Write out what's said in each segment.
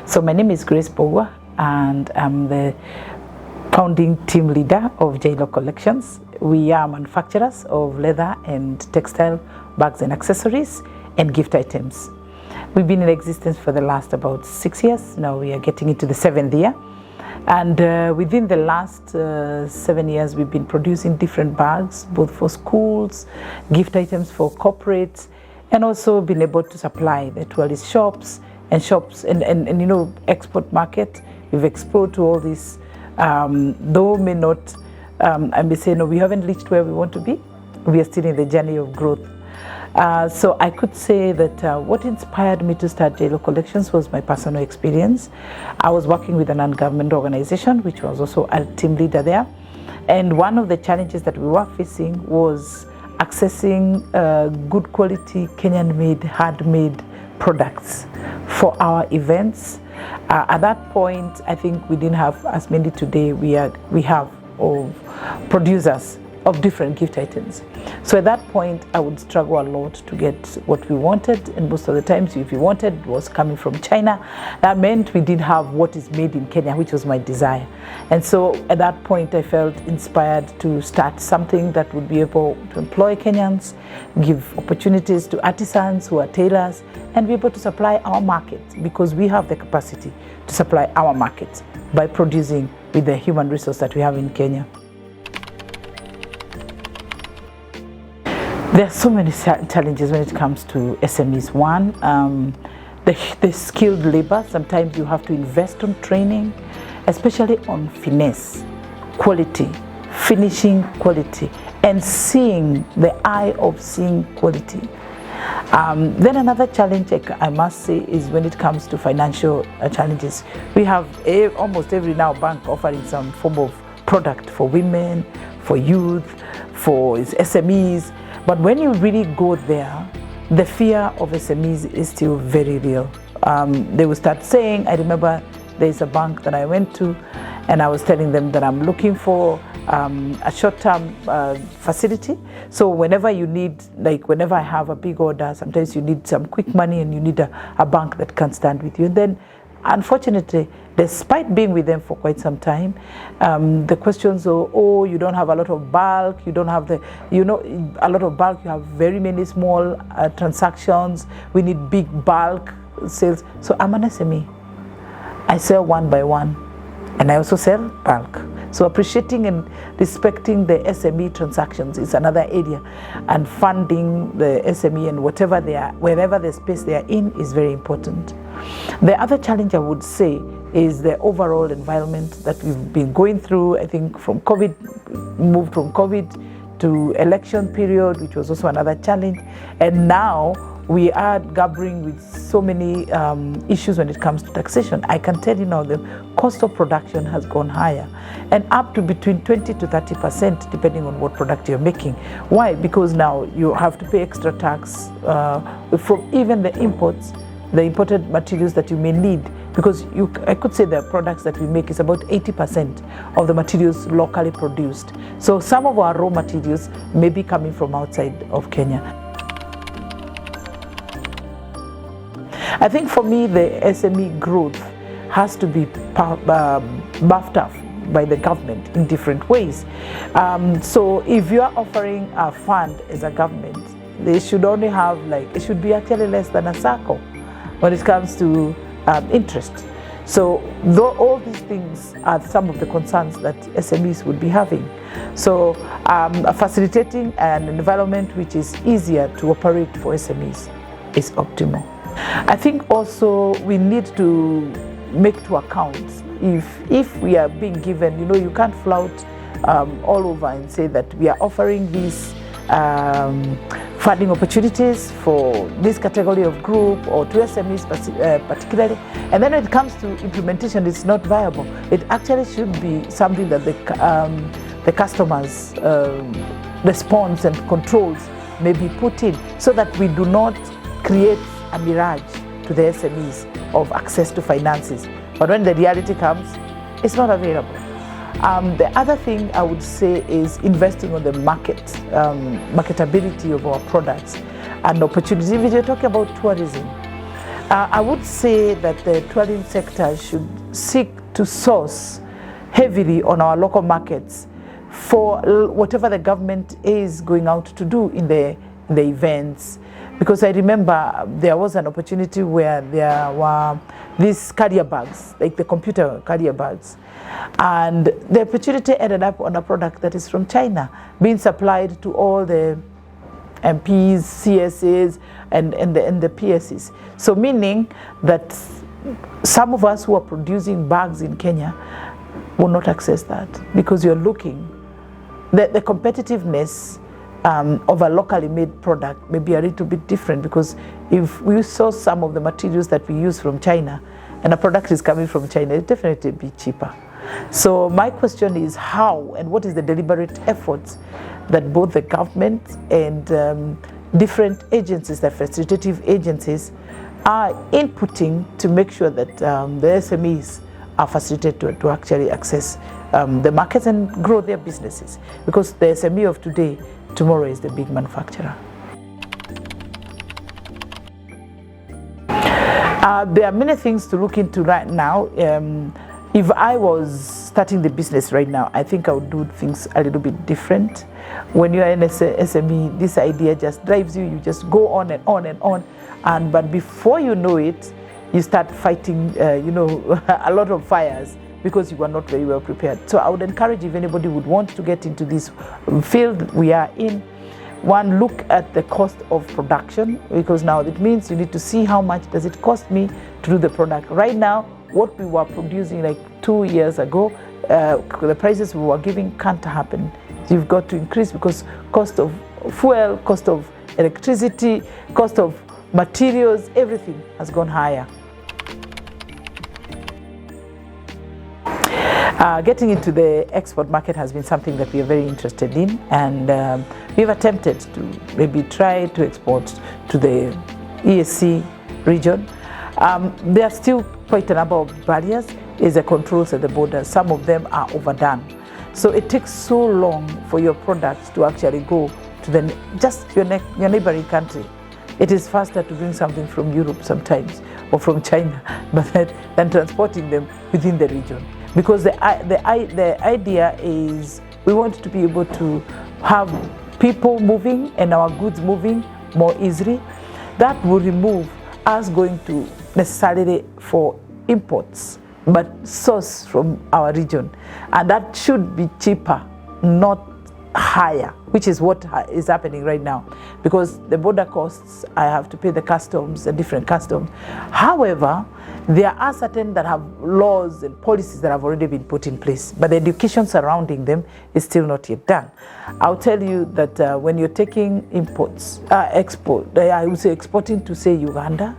So my name is Grace Mbugua, and I'm the founding team leader of Jeilo Collections. We are manufacturers of leather and textile bags and accessories and gift items. We've been in existence for the last about 6 years. Now we are getting into the 7th year. And within the last 7 years, we've been producing different bags, both for schools, gift items for corporates, and also been able to supply the tourist shops and you know, export market. We've explored to all this, though may not, I may say, no, we haven't reached where we want to be. We are still in the journey of growth. So I could say that what inspired me to start Jeilo Collections was my personal experience. I was working with a non-government organization, which was also a team leader there. And one of the challenges that we were facing was accessing good quality Kenyan-made, handmade products for our events. At that point, I think we didn't have as many today we have of producers of different gift items. So at that point, I would struggle a lot to get what we wanted, and most of the times if we wanted, it was coming from China. That meant we didn't have what is made in Kenya, which was my desire. And so at that point, I felt inspired to start something that would be able to employ Kenyans, give opportunities to artisans who are tailors, and be able to supply our market, because we have the capacity to supply our market by producing with the human resource that we have in Kenya. There are so many challenges when it comes to SMEs. One, the skilled labor. Sometimes you have to invest on training, especially on finesse, quality, finishing quality, and seeing the eye of seeing quality. Then another challenge I must say is when it comes to financial challenges. We have almost every now bank offering some form of product for women, for youth, for SMEs. But when you really go there, the fear of SMEs is still very real. They will start saying, I remember there's a bank that I went to, and I was telling them that I'm looking for a short-term facility. So whenever you need, like whenever I have a big order, sometimes you need some quick money and you need a bank that can stand with you. And then, unfortunately, despite being with them for quite some time, the questions are, oh, you don't have a lot of bulk, you don't have a lot of bulk, you have very many small transactions, we need big bulk sales. So I'm an SME. I sell one by one, and I also sell bulk. So appreciating and respecting the SME transactions is another area, and funding the SME and wherever the space they are in is very important. The other challenge I would say is the overall environment that we've been going through. I think from COVID, moved from COVID to election period, which was also another challenge. And now we are gathering with so many issues when it comes to taxation. I can tell you now the cost of production has gone higher, and up to between 20 to 30% depending on what product you're making. Why? Because now you have to pay extra tax from even the imports, the imported materials that you may need, because I could say the products that we make is about 80% of the materials locally produced. So some of our raw materials may be coming from outside of Kenya. I think for me, the SME growth has to be buffed up by the government in different ways. So if you are offering a fund as a government, they should only have it should be actually less than a circle when it comes to interest. So all these things are some of the concerns that SMEs would be having. So facilitating an environment which is easier to operate for SMEs is optimal. I think also we need to make to account if we are being given, you can't flout all over and say that we are offering these funding opportunities for this category of group or to SMEs particularly, and then when it comes to implementation, it's not viable. It actually should be something that the customers' response and controls may be put in, so that we do not create a mirage to the SMEs of access to finances. But when the reality comes, it's not available. The other thing I would say is investing on the marketability of our products and opportunities. If you're talking about tourism, I would say that the tourism sector should seek to source heavily on our local markets for whatever the government is going out to do in the events. Because I remember there was an opportunity where there were these carrier bags, like the computer carrier bags. And the opportunity ended up on a product that is from China, being supplied to all the MPs, CSAs, and the PSs. So meaning that some of us who are producing bags in Kenya will not access that, because you're looking, the competitiveness of a locally made product may be a little bit different, because if we source some of the materials that we use from China and a product is coming from China, it definitely be cheaper. So my question is how, and what is the deliberate efforts that both the government and different agencies, the facilitative agencies, are inputting to make sure that the SMEs are facilitated to actually access the markets and grow their businesses, because the SME of today, tomorrow is the big manufacturer. There are many things to look into right now. If I was starting the business right now, I think I would do things a little bit different. When you're in SME, this idea just drives you. You just go on and on and on, but before you know it, you start fighting, a lot of fires, because you are not very well prepared. So I would encourage, if anybody would want to get into this field we are in, one, look at the cost of production, because now it means you need to see how much does it cost me to do the product. Right now, what we were producing like 2 years ago, the prices we were giving can't happen. You've got to increase, because cost of fuel, cost of electricity, cost of materials, everything has gone higher. Getting into the export market has been something that we are very interested in, and we've attempted to maybe try to export to the EAC region. There are still quite a number of barriers. There's the controls at the border. Some of them are overdone. So it takes so long for your products to actually go to just your neighboring country. It is faster to bring something from Europe sometimes, or from China, than transporting them within the region. Because the idea is we want to be able to have people moving and our goods moving more easily. That will remove us going to necessarily for imports, but source from our region. And that should be cheaper, not higher, which is what is happening right now. Because the border costs, I have to pay the customs, the different customs. However, there are certain that have laws and policies that have already been put in place, but the education surrounding them is still not yet done. I'll tell you that when you're taking imports, I would say exporting to, say, Uganda,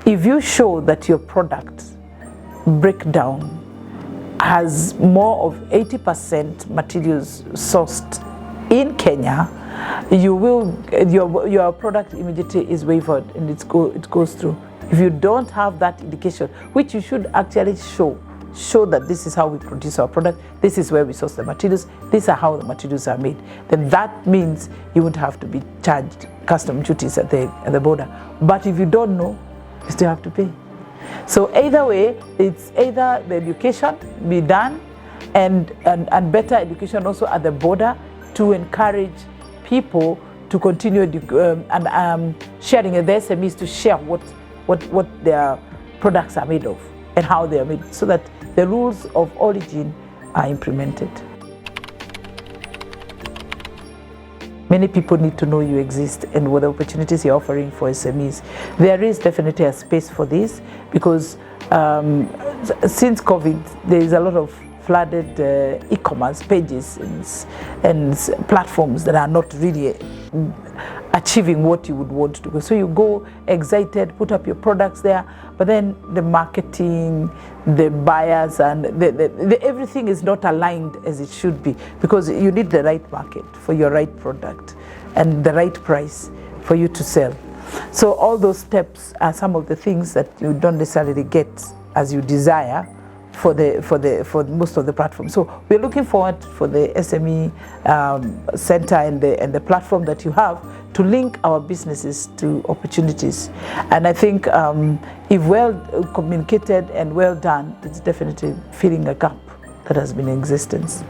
if you show that your product breakdown has more of 80% materials sourced in Kenya, your product immediately is waived and it goes through. If you don't have that indication, which you should actually show that this is how we produce our product, this is where we source the materials, these are how the materials are made, then that means you won't have to be charged custom duties at the border. But if you don't know, you still have to pay. So either way, it's either the education be done and better education also at the border to encourage people to continue sharing, the SMEs to share what their products are made of and how they are made, so that the rules of origin are implemented. Many people need to know you exist and what the opportunities you're offering for SMEs. There is definitely a space for this, because since COVID, there is a lot of flooded e-commerce pages and platforms that are not really achieving what you would want to go. So you go excited, put up your products there, but then the marketing, the buyers, and everything is not aligned as it should be, because you need the right market for your right product and the right price for you to sell. So all those steps are some of the things that you don't necessarily get as you desire for most of the platforms. So we're looking forward for the SME center and the platform that you have to link our businesses to opportunities. And I think if well communicated and well done, it's definitely filling a gap that has been in existence.